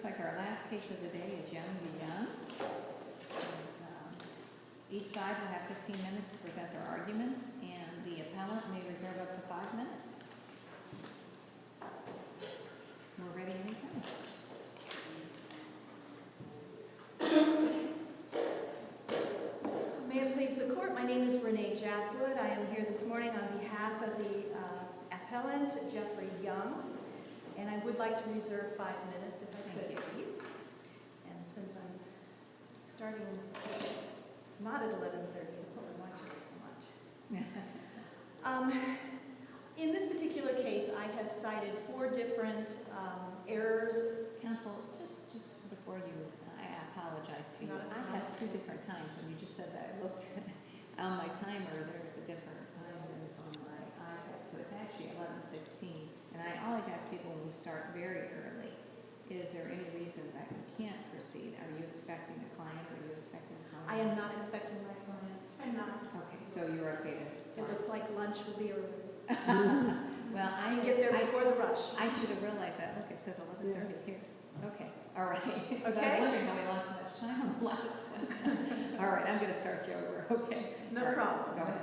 like our last case of the day is Young v. Young. And, each side will have 15 minutes to present their arguments, and the appellant may reserve up to 5 minutes. We're ready anytime. May it please the court, my name is Renee Japwood. I am here this morning on behalf of the appellant, Jeffrey Young, and I would like to reserve 5 minutes if I could, please. And since I'm starting not at 11:30, I probably watch it so much. In this particular case, I have cited 4 different errors. Counsel, just before you, I apologize to you. I have 2 different times. When you just said that, I looked on my timer. There's a different time than it's on my iPad. So it's actually 11:16. And I always ask people when we start very early, is there any reason that you can't proceed? Are you expecting a client or are you expecting a client? I am not expecting my client. I'm not. Okay, so you're okay to start. It looks like lunch will be early. Well, I get there before the rush. I should have realized that. Look, it says 11:30 here. Okay, all right. Okay. I was wondering how we lost so much time on the last one. All right, I'm going to start you over. Okay. No All right, problem. Go ahead.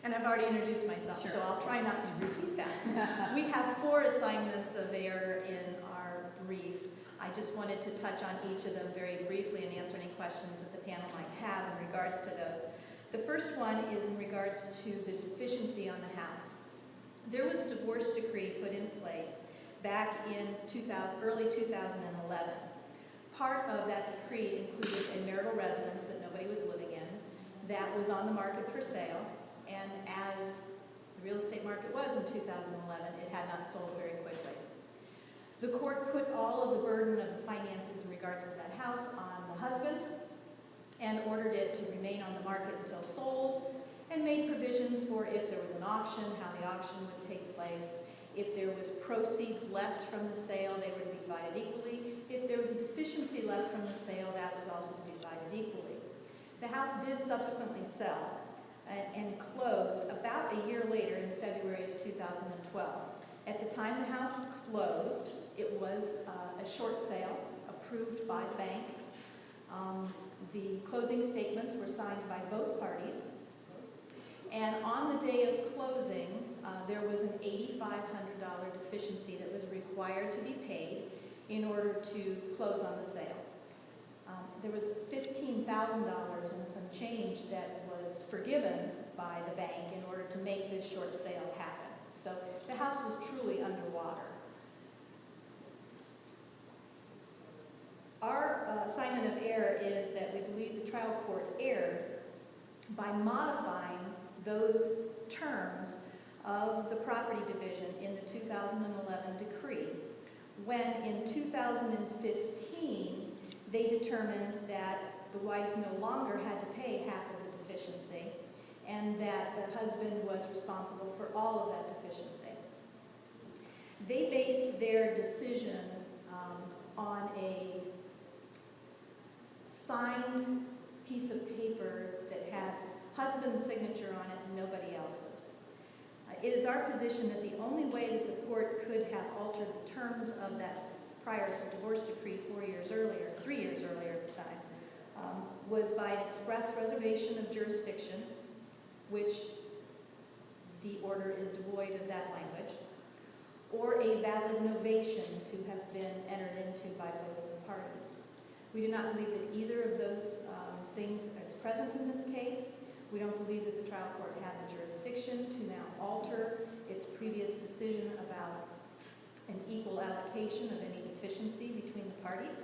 And I've already introduced myself, so Sure. I'll try not to repeat that. We have 4 assignments of error in our brief. I just wanted to touch on each of them very briefly and answer any questions that the panel might have in regards to those. The first one is in regards to the deficiency on the house. There was a divorce decree put in place back in early 2011. Part of that decree included a marital residence that nobody was living in that was on the market for sale, and as the real estate market was in 2011, it had not sold very quickly. The court put all of the burden of the finances in regards to that house on the husband and ordered it to remain on the market until sold, and made provisions for if there was an auction, how the auction would take place. If there was proceeds left from the sale, they would be divided equally. If there was a deficiency left from the sale, that was also to be divided equally. The house did subsequently sell and closed about a year later in February of 2012. At the time the house closed, it was a short sale approved by the bank. The closing statements were signed by both parties. And on the day of closing, there was an $8,500 deficiency that was required to be paid in order to close on the sale. There was $15,000 and some change that was forgiven by the bank in order to make this short sale happen. So the house was truly underwater. Our assignment of error is that we believe the trial court erred by modifying those terms of the property division in the 2011 decree, when in 2015 they determined that the wife no longer had to pay half of the deficiency and that the husband was responsible for all of that deficiency. They based their decision on a signed piece of paper that had husband's signature on it and nobody else's. It is our position that the only way that the court could have altered the terms of that prior divorce decree 3 years earlier at the time, was by an express reservation of jurisdiction, which the order is devoid of that language, or a valid novation to have been entered into by both of the parties. We do not believe that either of those things is present in this case. We don't believe that the trial court had the jurisdiction to now alter its previous decision about an equal allocation of any deficiency between the parties.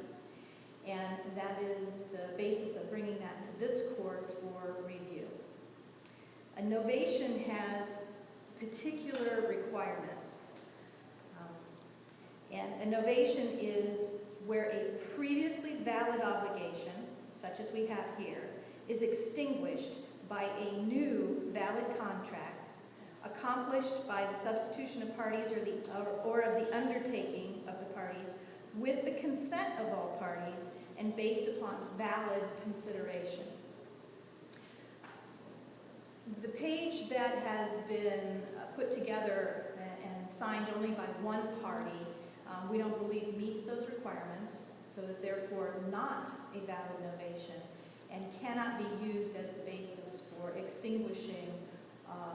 And that is the basis of bringing that to this court for review. A novation has particular requirements. And a novation is where a previously valid obligation, such as we have here, is extinguished by a new valid contract accomplished by the substitution of parties or of the undertaking of the parties with the consent of all parties and based upon valid consideration. The page that has been put together and signed only by one party we don't believe meets those requirements, so is therefore not a valid novation and cannot be used as the basis for extinguishing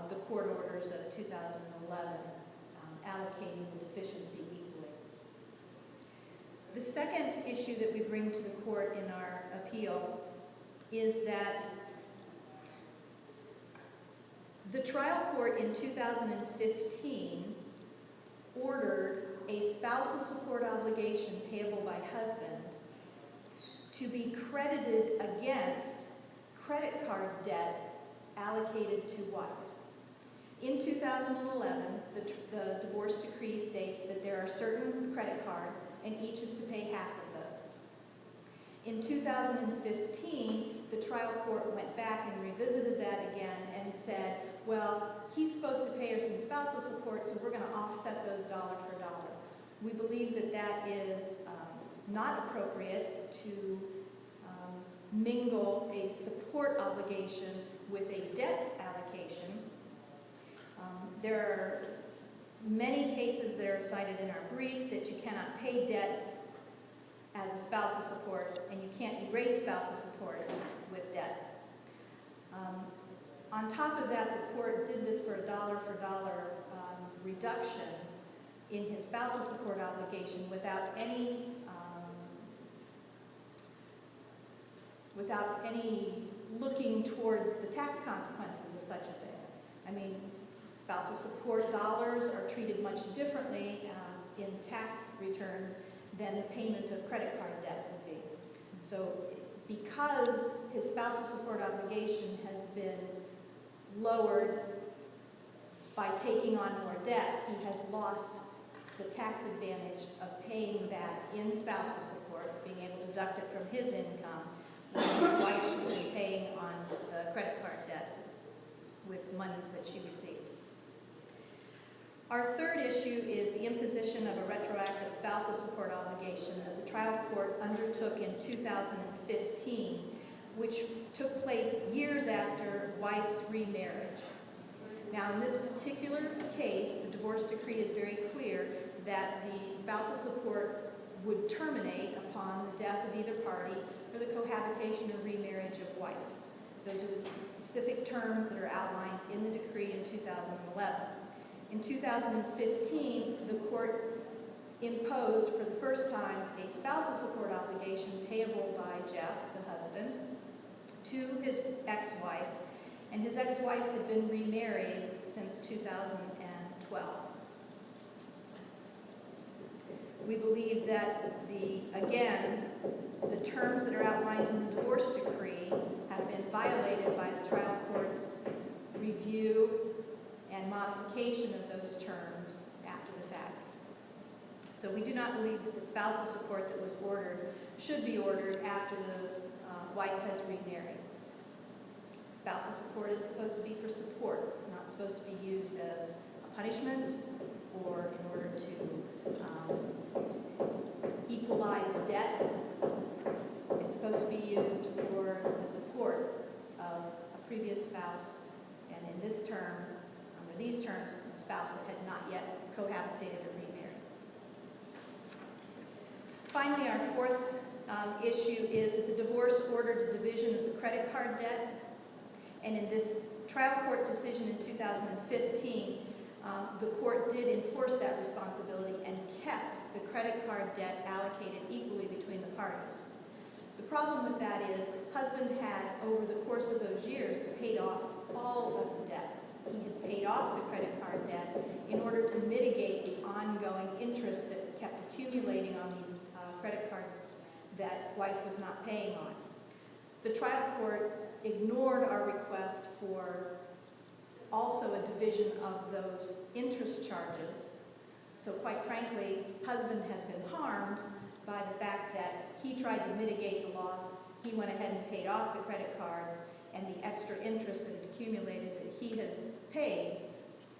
the court orders of 2011, allocating the deficiency equally. The second issue that we bring to the court in our appeal is that the trial court in 2015 ordered a spousal support obligation payable by husband to be credited against credit card debt allocated to wife. In 2011, the divorce decree states that there are certain credit cards and each is to pay half of those. In 2015, the trial court went back and revisited that again and said, well, he's supposed to pay her some spousal support, so we're going to offset those dollar for dollar. We believe that that is not appropriate to mingle a support obligation with a debt allocation. There are many cases that are cited in our brief that you cannot pay debt as a spousal support, and you can't erase spousal support with debt. On top of that, the court did this for a dollar for dollar reduction in his spousal support obligation without any looking towards the tax consequences of such a thing. I mean, spousal support dollars are treated much differently in tax returns than the payment of credit card debt would be. So because his spousal support obligation has been lowered by taking on more debt, he has lost the tax advantage of paying that in spousal support, being able to deduct it from his income, when his wife should be paying on the credit card debt with monies that she received. Our third issue is the imposition of a retroactive spousal support obligation that the trial court undertook in 2015, which took place years after wife's remarriage. Now, in this particular case, the divorce decree is very clear that the spousal support would terminate upon the death of either party or the cohabitation or remarriage of wife. Those are the specific terms that are outlined in the decree in 2011. In 2015, the court imposed for the first time a spousal support obligation payable by Jeff, the husband, to his ex-wife, and his ex-wife had been remarried since 2012. We believe that the terms that are outlined in the divorce decree have been violated by the trial court's review and modification of those terms after the fact. So we do not believe that the spousal support that was ordered should be ordered after the wife has remarried. Spousal support is supposed to be for support. It's not supposed to be used as a punishment or in order to equalize debt. It's supposed to be used for the support of a previous spouse, and in this term, under these terms, the spouse that had not yet cohabitated or remarried. Finally, our fourth issue is that the divorce ordered a division of the credit card debt. And in this trial court decision in 2015, the court did enforce that responsibility and kept the credit card debt allocated equally between the parties. The problem with that is husband had, over the course of those years, paid off all of the debt. He had paid off the credit card debt in order to mitigate the ongoing interest that kept accumulating on these credit cards that wife was not paying on. The trial court ignored our request for also a division of those interest charges. So quite frankly, husband has been harmed by the fact that he tried to mitigate the loss. He went ahead and paid off the credit cards, and the extra interest that had accumulated that he has paid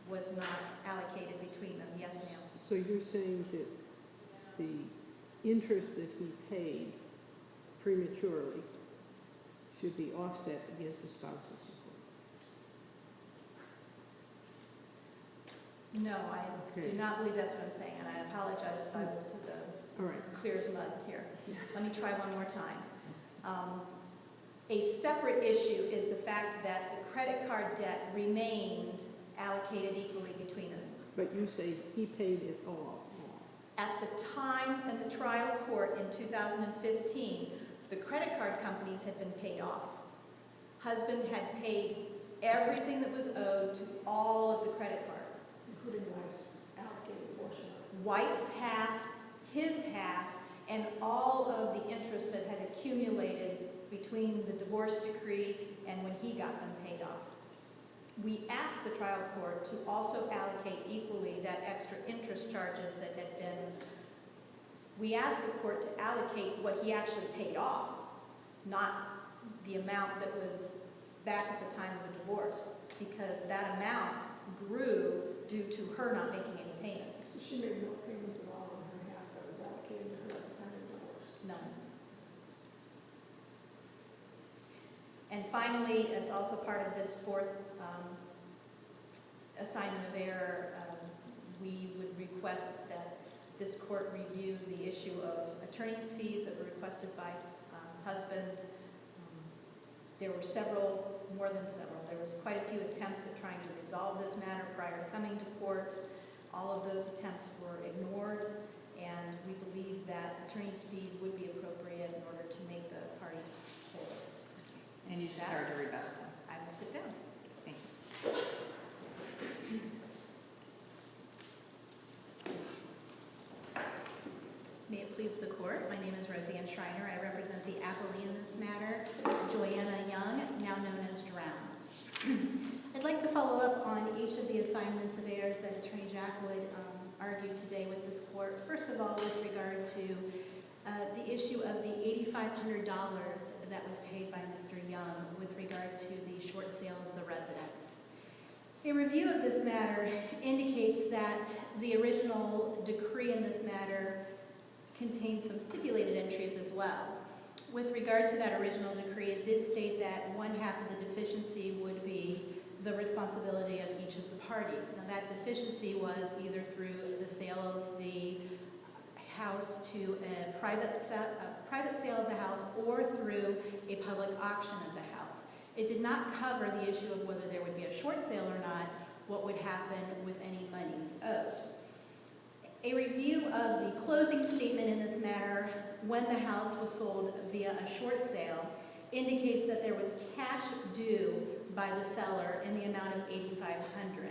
was not allocated between them. Yes, ma'am? So you're saying that the interest that he paid prematurely should be offset against the spousal support? No, I do not believe that's what I'm saying, and I apologize if I was All right. clear as mud here. Let me try one more time. A separate issue is the fact that the credit card debt remained allocated equally between them. But you say he paid it all. At the time of the trial court in 2015, the credit card companies had been paid off. Husband had paid everything that was owed to all of the credit cards. Including wife's allocated portion. Wife's half, his half, and all of the interest that had accumulated between the divorce decree and when he got them paid off. We asked the trial court to also allocate equally that extra interest charges that had been, we asked the court to allocate what he actually paid off, not the amount that was back at the time of the divorce, because that amount grew due to her not making any payments. So she made no payments at all on her half that was allocated to her at the time of divorce. None. And finally, as also part of this fourth assignment of error, we would request that this court review the issue of attorney's fees that were requested by husband. There were several, more than several, there was quite a few attempts at trying to resolve this matter prior to coming to court. All of those attempts were ignored, and we believe that attorney's fees would be appropriate in order to make the parties whole. And you just started to rebut. I will sit down. Thank you. May it please the court, my name is Roseanne Schreiner. I represent the appellee in this matter, Joyana Young, now known as Drown. I'd like to follow up on each of the assignments of errors that Attorney Jack would argue today with this court. First of all, with regard to the issue of the $8,500 that was paid by Mr. Young with regard to the short sale of the residence. A review of this matter indicates that the original decree in this matter contains some stipulated entries as well. With regard to that original decree, it did state that one half of the deficiency would be the responsibility of each of the parties. Now that deficiency was either through the sale of the house to a private sale of the house or through a public auction of the house. It did not cover the issue of whether there would be a short sale or not, what would happen with any monies owed. A review of the closing statement in this matter when the house was sold via a short sale indicates that there was cash due by the seller in the amount of $8,500.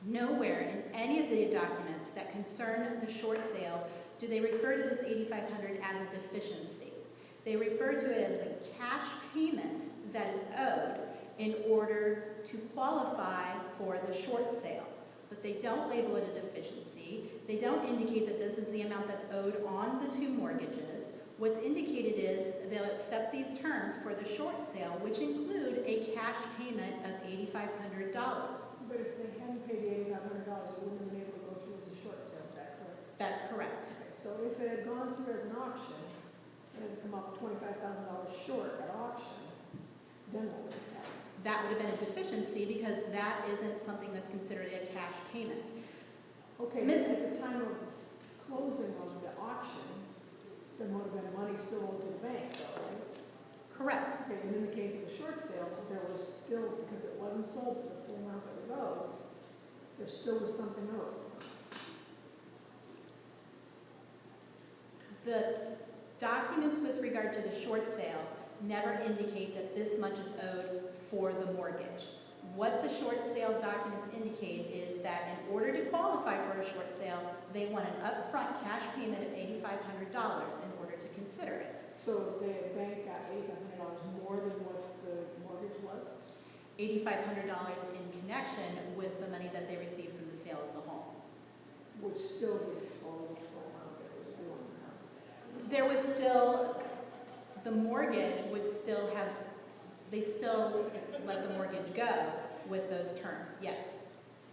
Nowhere in any of the documents that concern the short sale do they refer to this $8,500 as a deficiency. They refer to it as the cash payment that is owed in order to qualify for the short sale. But they don't label it a deficiency. They don't indicate that this is the amount that's owed on the two mortgages. What's indicated is they'll accept these terms for the short sale, which include a cash payment of $8,500. But if they hadn't paid the $8,500, it wouldn't have been able to go through as a short sale, is that correct? That's correct. Okay, so if it had gone through as an auction, and it had come up $25,000 short at auction, then what would have happened? That would have been a deficiency because that isn't something that's considered a cash payment. Okay, but at the time of closing of the auction, there would have been money still owed to the bank, though, right? Correct. Okay, and in the case of the short sale, there was still, because it wasn't sold for the full amount that was owed, there still was something owed. The documents with regard to the short sale never indicate that this much is owed for the mortgage. What the short sale documents indicate is that in order to qualify for a short sale, they want an upfront cash payment of $8,500 in order to consider it. So the bank got $8,500 more than what the mortgage was? $8,500 in connection with the money that they received from the sale of the home. Would still be below the full amount that was due on the house. There was still, the mortgage would still have, they still let the mortgage go with those terms, yes.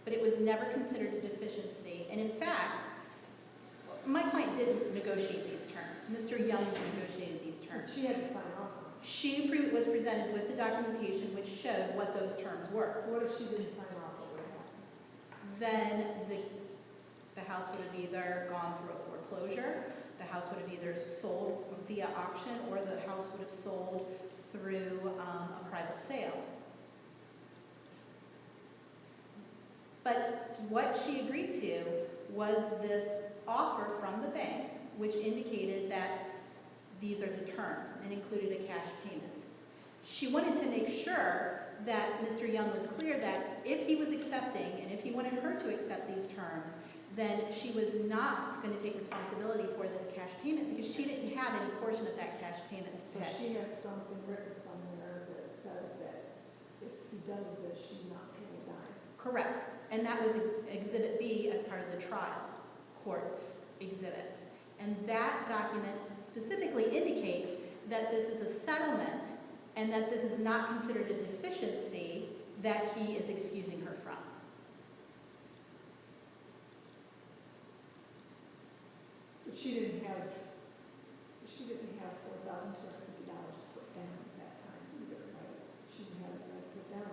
But it was never considered a deficiency. And in fact, my client didn't negotiate these terms. Mr. Young negotiated these terms. She had to sign off on it. She was presented with the documentation which showed what those terms were. So what if she didn't sign off, what would happen? Then the house would have either gone through a foreclosure. The house would have either sold via auction or the house would have sold through a private sale. But what she agreed to was this offer from the bank, which indicated that these are the terms and included a cash payment. She wanted to make sure that Mr. Young was clear that if he was accepting and if he wanted her to accept these terms, then she was not going to take responsibility for this cash payment because she didn't have any portion of that cash payment to So pay. she has something written somewhere that says that if he does this, she's not paying a dime. Correct. And that was Exhibit B as part of the trial court's exhibits. And that document specifically indicates that this is a settlement and that this is not considered a deficiency that he is excusing her from. But she didn't have $4,250 to put down at that time either, right? She didn't have it put down.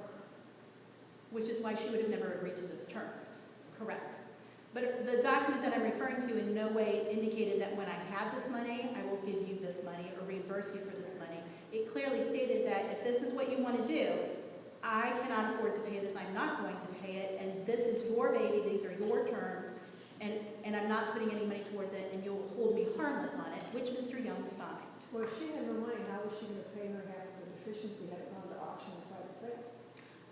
Which is why she would have never agreed to those terms. Correct. But the document that I'm referring to in no way indicated that when I have this money, I will give you this money or reimburse you for this money. It clearly stated that if this is what you want to do, I cannot afford to pay this, I'm not going to pay it, and this is your baby, these are your terms, and I'm not putting any money towards it, and you'll hold me harmless on it, which Mr. Young signed. Well, if she had no money, how was she going to pay her half of the deficiency had it gone to auction or private sale?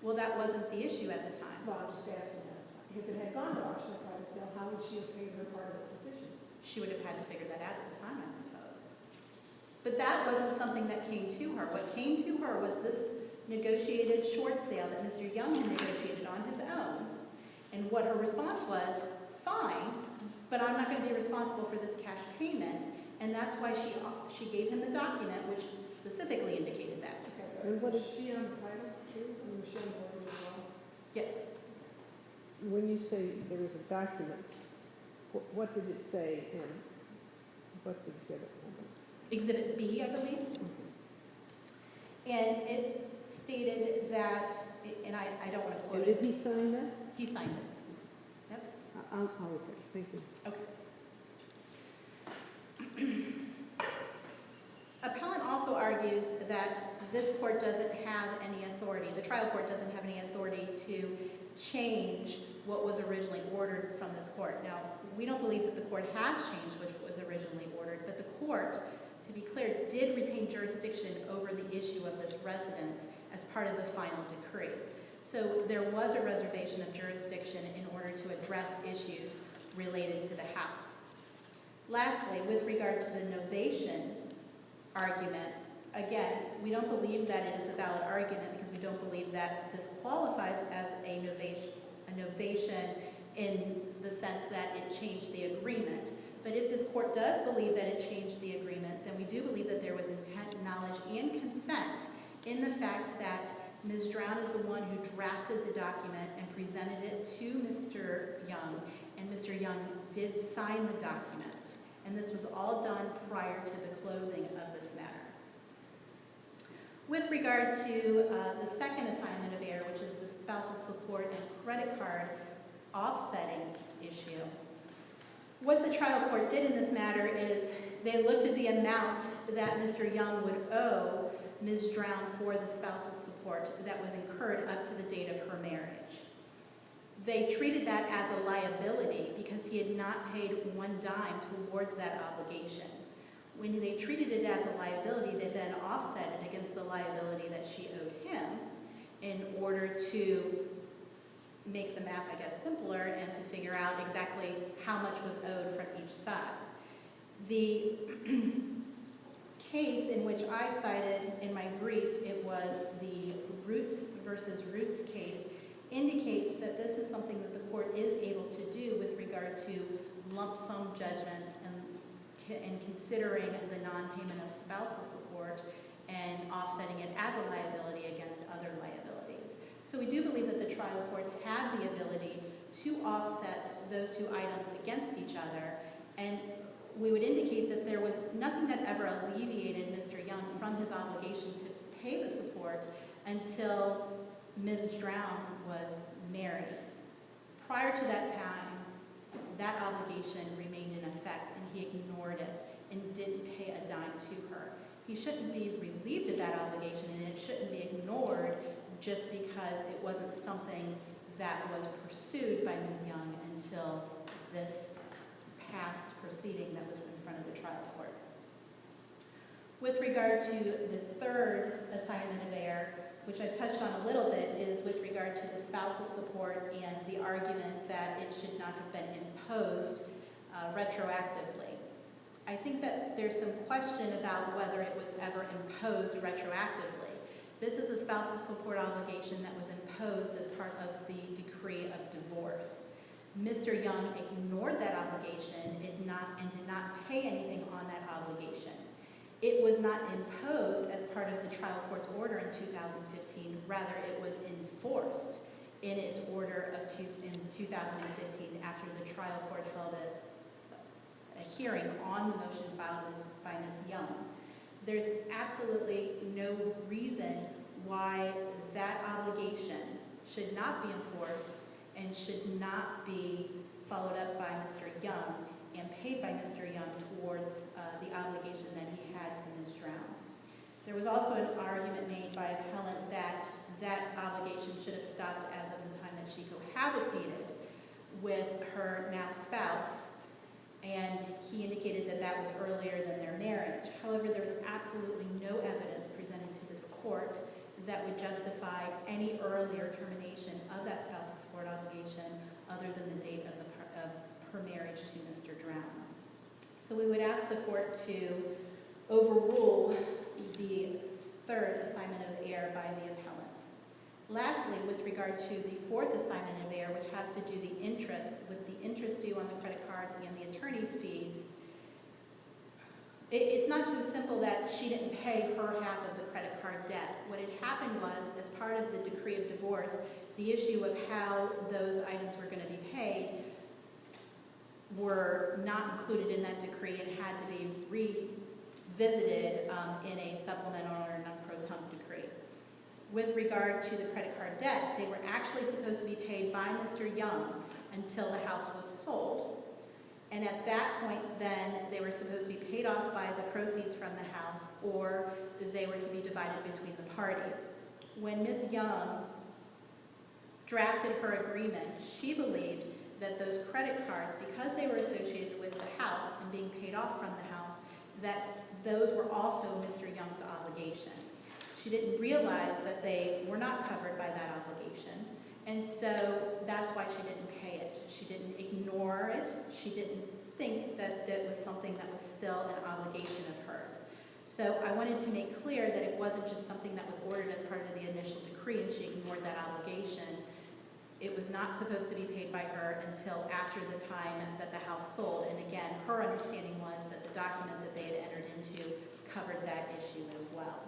Well, that wasn't the issue at the time. Well, I'm just asking that. If it had gone to auction or private sale, how would she have paid her part of the deficiency? She would have had to figure that out at the time, I suppose. But that wasn't something that came to her. What came to her was this negotiated short sale that Mr. Young had negotiated on his own. And what her response was, fine, but I'm not going to be responsible for this cash payment. And that's why she gave him the document, which specifically indicated that. Okay, And what was is- she on the title too? I mean, was she on the mortgage as well? Yes. When you say there is a document, what did it say and what's the exhibit number? Exhibit B, I believe. And it stated that, and I don't want to quote And did it. he sign that? He signed it. Yep. I'll look at it, thank you. Okay. Appellant also argues that this court doesn't have any authority, the trial court doesn't have any authority to change what was originally ordered from this court. Now, we don't believe that the court has changed what was originally ordered, but the court, to be clear, did retain jurisdiction over the issue of this residence as part of the final decree. So there was a reservation of jurisdiction in order to address issues related to the house. Lastly, with regard to the novation argument, again, we don't believe that it is a valid argument because we don't believe that this qualifies as a novation in the sense that it changed the agreement. But if this court does believe that it changed the agreement, then we do believe that there was intent, knowledge, and consent in the fact that Ms. Drown is the one who drafted the document and presented it to Mr. Young, and Mr. Young did sign the document. And this was all done prior to the closing of this matter. With regard to the second assignment of error, which is the spousal support and credit card offsetting issue, what the trial court did in this matter is they looked at the amount that Mr. Young would owe Ms. Drown for the spousal support that was incurred up to the date of her marriage. They treated that as a liability because he had not paid one dime towards that obligation. When they treated it as a liability, they then offset it against the liability that she owed him in order to make the math, I guess, simpler and to figure out exactly how much was owed from each side. The case in which I cited in my brief, it was the Roots versus Roots case, indicates that this is something that the court is able to do with regard to lump sum judgments and considering the non-payment of spousal support and offsetting it as a liability against other liabilities. So we do believe that the trial court had the ability to offset those two items against each other, and we would indicate that there was nothing that ever alleviated Mr. Young from his obligation to pay the support until Ms. Drown was married. Prior to that time, that obligation remained in effect, and he ignored it and didn't pay a dime to her. He shouldn't be relieved of that obligation, and it shouldn't be ignored just because it wasn't something that was pursued by Ms. Young until this past proceeding that was in front of the trial court. With regard to the third assignment of error, which I've touched on a little bit, is with regard to the spousal support and the argument that it should not have been imposed retroactively. I think that there's some question about whether it was ever imposed retroactively. This is a spousal support obligation that was imposed as part of the decree of divorce. Mr. Young ignored that obligation and did not pay anything on that obligation. It was not imposed as part of the trial court's order in 2015, rather it was enforced in its order in 2015 after the trial court held a hearing on the motion filed by Ms. Young. There's absolutely no reason why that obligation should not be enforced and should not be followed up by Mr. Young and paid by Mr. Young towards the obligation that he had to Ms. Drown. There was also an argument made by appellant that that obligation should have stopped as of the time that she cohabitated with her now spouse, and he indicated that that was earlier than their marriage. However, there was absolutely no evidence presented to this court that would justify any earlier termination of that spousal support obligation other than the date of her marriage to Mr. Drown. So we would ask the court to overrule the third assignment of error by the appellant. Lastly, with regard to the fourth assignment of error, which has to do with the interest due on the credit cards and the attorney's fees, it's not so simple that she didn't pay her half of the credit card debt. What had happened was, as part of the decree of divorce, the issue of how those items were going to be paid were not included in that decree and had to be revisited in a supplemental or non-pro-tunc decree. With regard to the credit card debt, they were actually supposed to be paid by Mr. Young until the house was sold. And at that point, then, they were supposed to be paid off by the proceeds from the house, or they were to be divided between the parties. When Ms. Young drafted her agreement, she believed that those credit cards, because they were associated with the house and being paid off from the house, that those were also Mr. Young's obligation. She didn't realize that they were not covered by that obligation, and so that's why she didn't pay it. She didn't ignore it. She didn't think that that was something that was still an obligation of hers. So I wanted to make clear that it wasn't just something that was ordered as part of the initial decree and she ignored that obligation. It was not supposed to be paid by her until after the time that the house sold. And again, her understanding was that the document that they had entered into covered that issue as well.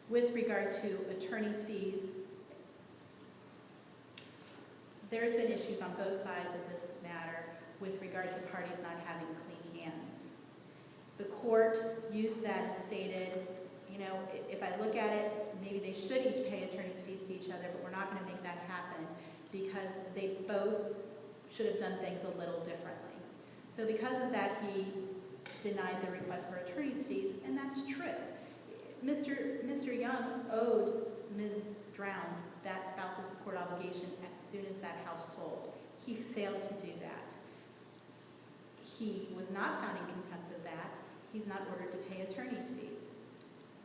With regard to attorney's fees, there's been issues on both sides of this matter with regard to parties not having clean hands. The court used that and stated, you know, if I look at it, maybe they should each pay attorney's fees to each other, but we're not going to make that happen because they both should have done things a little differently. So because of that, he denied the request for attorney's fees, and that's true. Mr. Young owed Ms. Drown that spousal support obligation as soon as that house sold. He failed to do that. He was not found in contempt of that. He's not ordered to pay attorney's fees.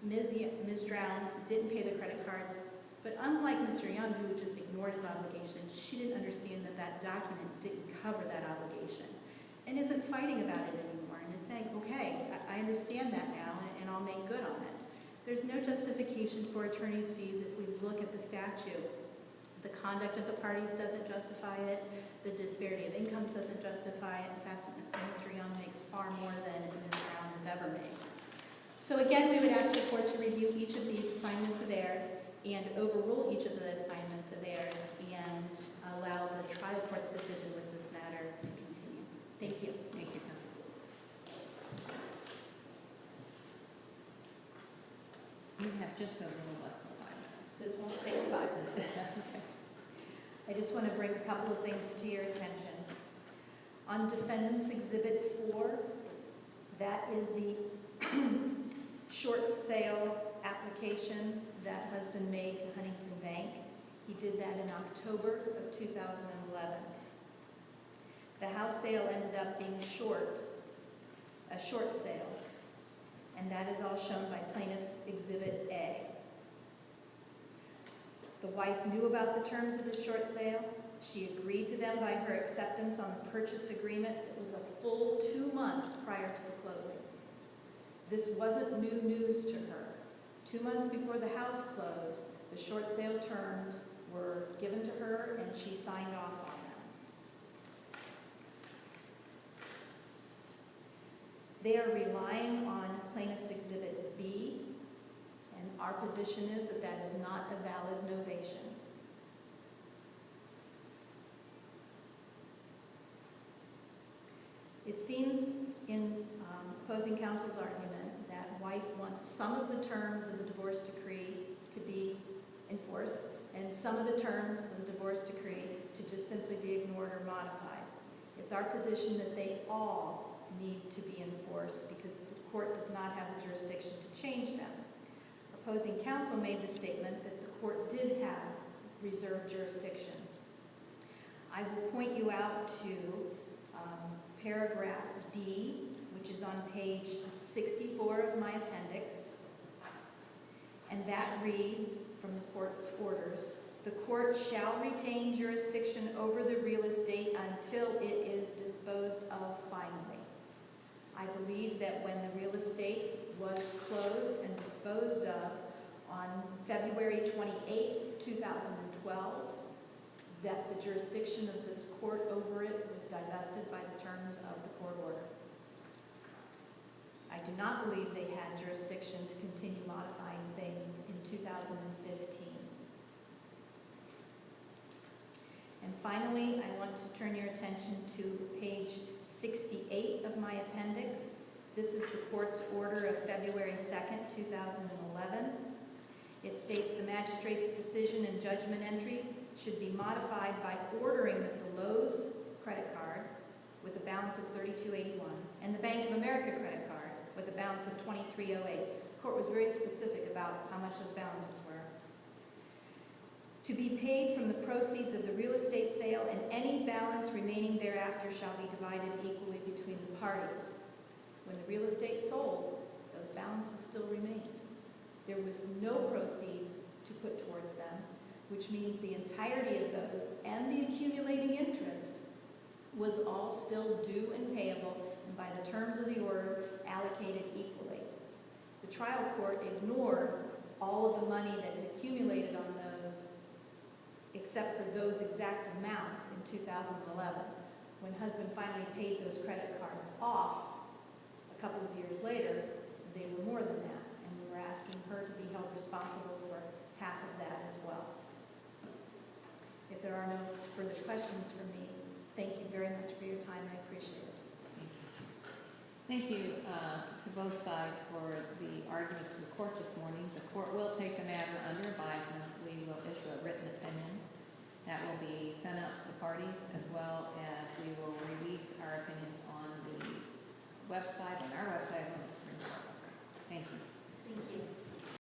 Ms. Drown didn't pay the credit cards, but unlike Mr. Young, who just ignored his obligation, she didn't understand that that document didn't cover that obligation and isn't fighting about it anymore and is saying, okay, I understand that now and I'll make good on it. There's no justification for attorney's fees if we look at the statute. The conduct of the parties doesn't justify it. The disparity of incomes doesn't justify it. In fact, Mr. Young makes far more than Ms. Brown has ever made. So again, we would ask the court to review each of these assignments of errors and overrule each of the assignments of errors and allow the trial court's decision with this matter to continue. Thank you. Thank you. You have just a little less than 5 minutes. This won't take 5 minutes. Okay. I just want to bring a couple of things to your attention. On Defendant's Exhibit 4, is the short sale application that husband made to Huntington Bank. He did that in October of 2011. The house sale ended up being a short sale, and that is all shown by Plaintiff's Exhibit A. The wife knew about the terms of the short sale. She agreed to them by her acceptance on the purchase agreement. It was a full 2 months prior to the closing. This wasn't new news to her. 2 months before the house closed, the short sale terms were given to her and she signed off on them. They are relying on Plaintiff's Exhibit B, and our position is that that is not a valid novation. It seems in opposing counsel's argument that wife wants some of the terms of the divorce decree to be enforced and some of the terms of the divorce decree to just simply be ignored or modified. It's our position that they all need to be enforced because the court does not have the jurisdiction to change them. Opposing counsel made the statement that the court did have reserved jurisdiction. I will point you out to paragraph D, which is on page 64 of my appendix, and that reads from the court's orders, "The court shall retain jurisdiction over the real estate until it is disposed of finally." I believe that when the real estate was closed and disposed of on February 28, 2012, that the jurisdiction of this court over it was divested by the terms of the court order. I do not believe they had jurisdiction to continue modifying things in 2015. And finally, I want to turn your attention to page 68 of my appendix. This is the court's order of February 2nd, 2011. It states the magistrate's decision and judgment entry should be modified by ordering that the Lowe's credit card with a balance of $32.81 and the Bank of America credit card with a balance of $23.08. The court was very specific about how much those balances were. To be paid from the proceeds of the real estate sale, and any balance remaining thereafter shall be divided equally between the parties. When the real estate sold, those balances still remained. There was no proceeds to put towards them, which means the entirety of those and the accumulating interest was all still due and payable, and by the terms of the order, allocated equally. The trial court ignored all of the money that had accumulated on those, except for those exact amounts in 2011. When husband finally paid those credit cards off a couple of years later, they were more than that, and we were asking her to be held responsible for half of that as well. If there are no further questions for me, thank you very much for your time. I appreciate it. Thank you to both sides for the arguments to the court this morning. The court will take the matter under advisement